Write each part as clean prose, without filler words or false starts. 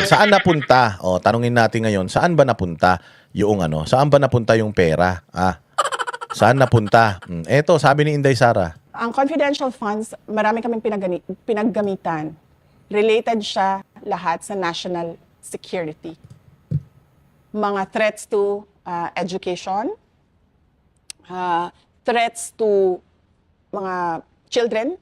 Saan napunta? O, tanungin natin ngayon, saan ba napunta yung ano? Saan ba napunta yung pera? Saan napunta? Eto, sabi ni Inday Sara. Ang confidential funds, marami kaming pinaggamitan. Related siya lahat sa national security. Mga threats to education, threats to mga children,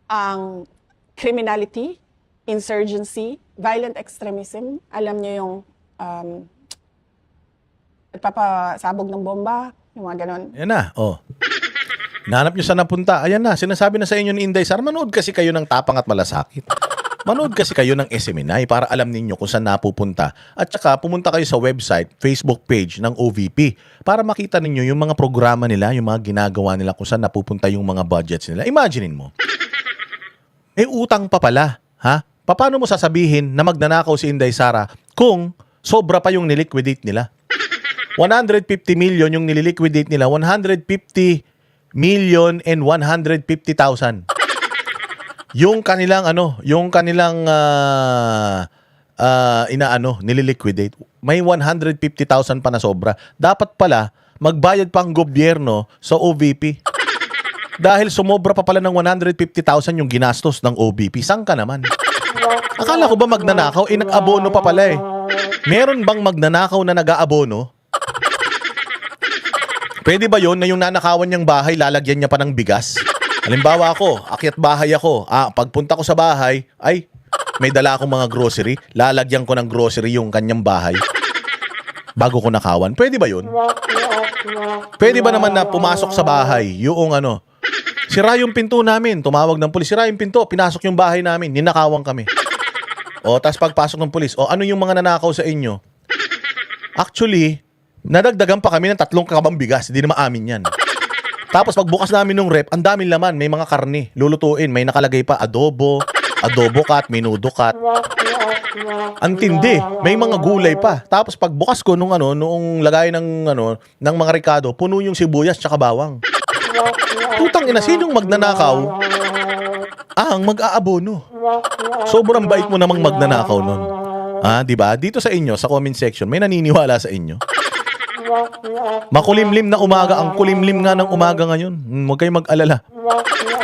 ang criminality, insurgency, violent extremism. Alam niyo yung nagpapasabog ng bomba, yung mga ganon. Yan na, oh. Nahanap nyo saan napunta. Ayan na, sinasabi na sa inyo ni Inday Sara, manood kasi kayo ng Tapang at Malasakit. Manood kasi kayo ng SMNI para alam ninyo kung saan napupunta. At saka pumunta kayo sa website, Facebook page ng OVP para makita ninyo yung mga programa nila, yung mga ginagawa nila kung saan napupunta yung mga budgets nila. Imaginein mo. Utang pa pala. Ha? Paano mo sasabihin na magnanakaw si Inday Sara kung sobra pa yung niliquidate nila? 150 million yung nililiquidate nila, 150 million and 150,000. Yung kanilang nililiquidate. May 150,000 pa na sobra. Dapat pala magbayad pang gobyerno sa OVP. Dahil sumobra pa pala ng 150,000 yung ginastos ng OVP. Saan ka naman? Akala ko ba magnanakaw? Nag-abono pa pala eh. Meron bang magnanakaw na nag-aabono? Pwede ba yun na yung nanakawan niyang bahay, lalagyan niya pa ng bigas? Halimbawa ako, akyat bahay ako. Pagpunta ko sa bahay, ay, may dala akong mga grocery. Lalagyan ko ng grocery yung kanyang bahay. Bago ko nakawan. Pwede ba yun? Pwede ba naman na pumasok sa bahay, yung sira yung pinto namin, tumawag ng pulis, sira yung pinto, pinasok yung bahay namin, ninakawan kami. Tas pagpasok ng pulis, ano yung mga nanakaw sa inyo? Actually, nadagdagan pa kami ng 3 kabang bigas. Hindi na maamin yan. Tapos pagbukas namin ng rep, ang daming laman. May mga karne, lulutuin. May nakalagay pa adobo kat, menudo kat. Ang tindi. May mga gulay pa. Tapos pagbukas ko noong lagay ng mga ricado, puno yung sibuyas tsaka bawang. Putang ina, sinong magnanakaw? Ang mag-aabono. Sobrang bait mo namang magnanakaw nun. Di ba? Dito sa inyo, sa comment section, may naniniwala sa inyo. Makulimlim na umaga. Ang kulimlim nga ng umaga ngayon. Huwag kayong mag-alala.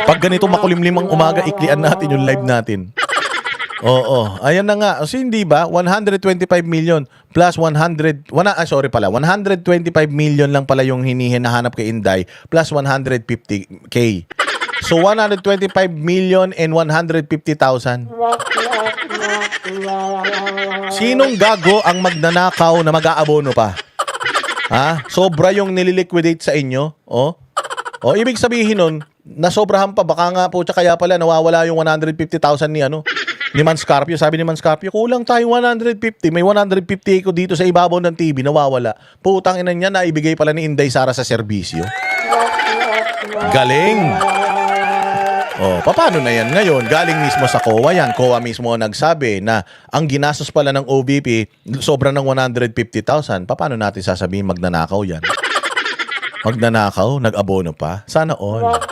Pag ganito makulimlim ang umaga, iklian natin yung live natin. Oo. Ayan na nga. So, hindi ba? 125 million plus 125 million lang pala yung hinahanap kay Inday plus 150K. So, 125 million and 150,000. Sinong gago ang magnanakaw na mag-aabono pa? Sobra yung nililiquidate sa inyo. Ibig sabihin nun, nasobrahan pa. Baka nga po, kaya pala nawawala yung 150,000 ni Manscarpio. Sabi ni Manscarpio, kulang tayong 150. May 150 ko dito sa ibabaw ng TV, nawawala. Putang ina niya, naibigay pala ni Inday Sara sa serbisyo. Galing! Paano na yan ngayon? Galing mismo sa COA yan. COA mismo nagsabi na ang ginastos pala ng OVP sobra ng 150,000. Paano natin sasabihin magnanakaw yan? Magnanakaw? Nag-abono pa? Sana all.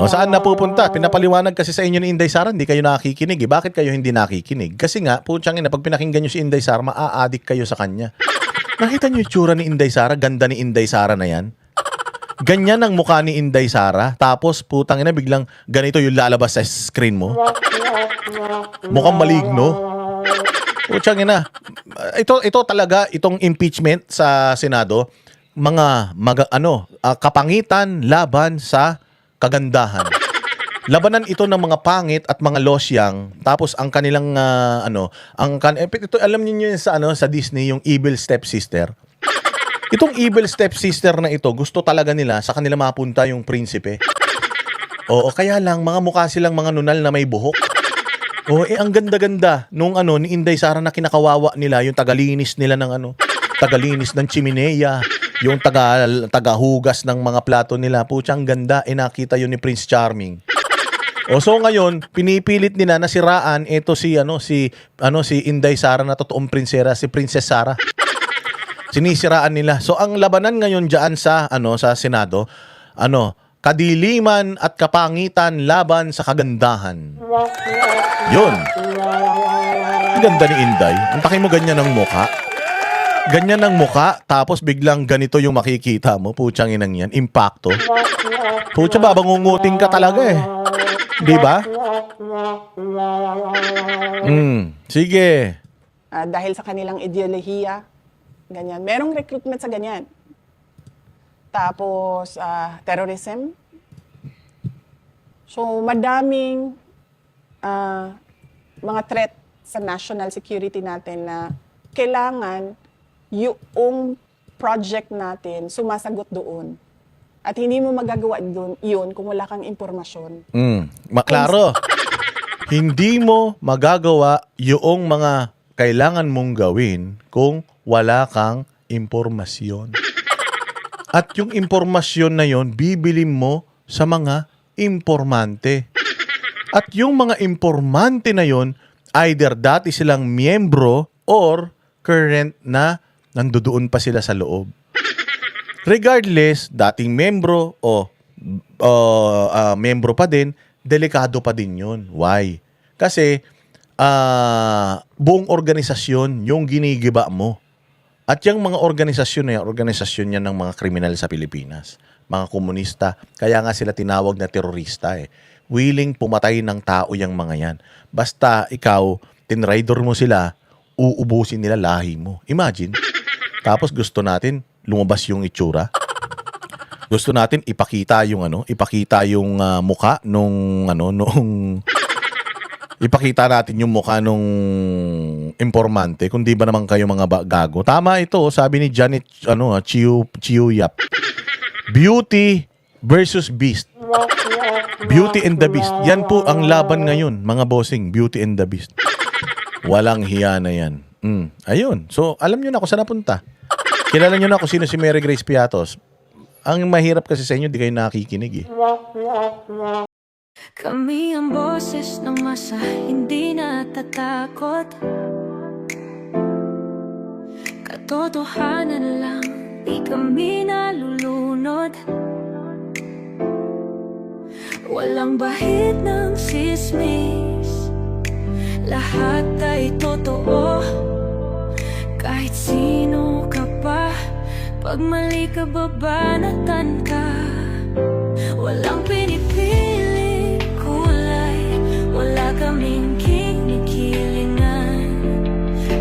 Saan napupunta? Pinapaliwanag kasi sa inyo ni Inday Sara, hindi kayo nakikinig. Bakit kayo hindi nakikinig? Kasi nga, putyang ina, pag pinakinggan nyo si Inday Sara, maa-addict kayo sa kanya. Nakita nyo yung tsura ni Inday Sara? Ganda ni Inday Sara na yan. Ganyan ang mukha ni Inday Sara. Tapos putang ina biglang ganito yung lalabas sa screen mo. Mukhang maligno. Putang ina. Ito talaga itong impeachment sa Senado, kapangitan laban sa kagandahan. Labanan ito ng mga pangit at mga losyang. Tapos ang kanilang ito alam niyo yun sa Disney, yung evil stepsister. Itong evil stepsister na ito, gusto talaga nila sa kanila mapunta yung prinsipe. Kaya lang, mga mukha silang mga nunal na may buhok. Ang ganda-ganda nung ni Inday Sara na kinakawawa nila, yung tagalinis nila ng tagalinis ng chimenea, yung tagahugas ng mga plato nila. Putsang ganda, nakita yun ni Prince Charming. So ngayon, pinipilit nila na siraan si Inday Sara na totoong prinsera, si Princess Sara. Sinisiraan nila. So ang labanan ngayon diyan sa Senado, kadiliman at kapangitan laban sa kagandahan. Yun. Ang ganda ni Inday. Ang taki mo ganyan ang mukha. Ganyan ang mukha, tapos biglang ganito yung makikita mo. Putsang inang yan. Impacto. Putsa, babangunguting ka talaga eh. Di ba? Sige. Dahil sa kanilang ideolohiya, ganyan. Merong recruitment sa ganyan. Tapos, terrorism. So, madaming mga threat sa national security natin na kailangan yung project natin sumasagot doon. At hindi mo magagawa doon yun kung wala kang impormasyon. Maklaro. Hindi mo magagawa yung mga kailangan mong gawin kung wala kang impormasyon. At yung impormasyon na yon bibili mo sa mga impormante. At yung mga informante na yon, either dati silang miyembro or current na nandoon pa sila sa loob. Regardless, dating miyembro o miyembro pa din, delikado pa din yun. Why? Kasi buong organisasyon yung ginigiba mo. At yung mga organisasyon na yan, organisasyon yan ng mga kriminal sa Pilipinas. Mga komunista. Kaya nga sila tinawag na terorista eh. Willing pumatay ng tao yung mga yan. Basta ikaw, tinrider mo sila, uubusin nila lahi mo. Imagine. Tapos gusto natin lumabas yung itsura. Gusto natin ipakita yung mukha nung ipakita natin yung mukha nung informante kung di ba naman kayo mga gago. Tama ito, sabi ni Janet Chiu Yap. Beauty versus Beast. Beauty and the Beast. Yan po ang laban ngayon, mga bossing. Beauty and the Beast. Walang hiya na yan. Ayun. So, alam nyo na kung saan napunta. Kilala nyo na kung sino si Mary Grace Piatos. Ang mahirap kasi sa inyo, di kayo nakikinig eh. Kami ang boses ng masa, hindi natatakot. Katotohanan lang, di kami nalulunod. Walang bahid ng sismis, lahat ay totoo. Kahit sino ka pa, pag mali ka babanatan ka. Walang pinipiling kulay, wala kaming kinikilingan.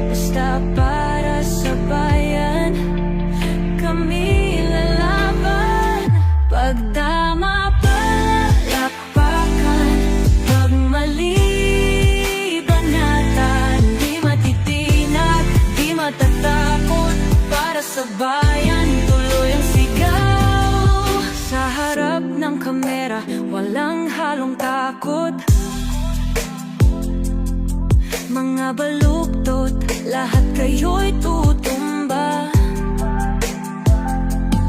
Basta para sa bayan, kami lalaban. Pagdama palakpakan, pag mali banatan. Di matitinag, di matatakot, para sa bayan tuloy ang sigaw. Sa harap ng kamera, walang halong takot. Mga baluktot, lahat kayo'y tutumba.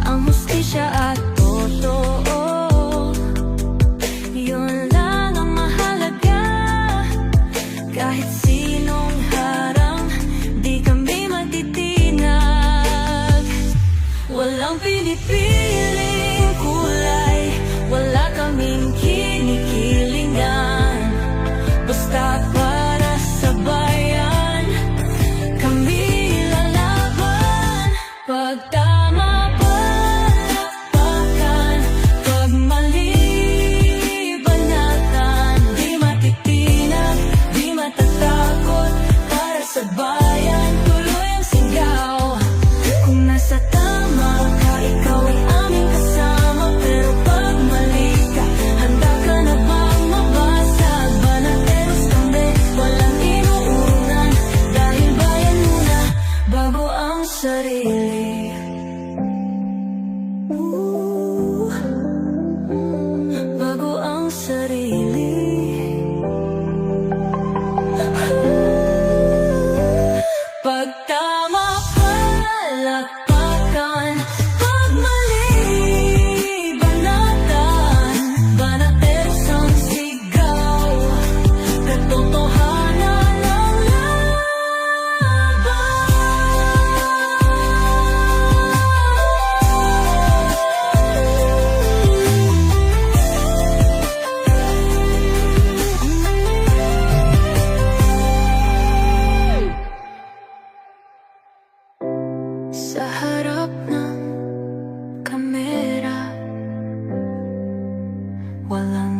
Ang hustisya at totoo, yun lang ang mahalaga. Kahit sinong harang, di kami matitinag. Walang pinipiling kulay, wala kaming kinikilingan. Basta para sa bayan, kami lalaban. Pag tama palakpakan, pag mali banatan. Di matitinag, di matatakot, para sa bayan tuloy ang sigaw. Kung nasa tama ka, ikaw ay Sa harap ng kamera, walang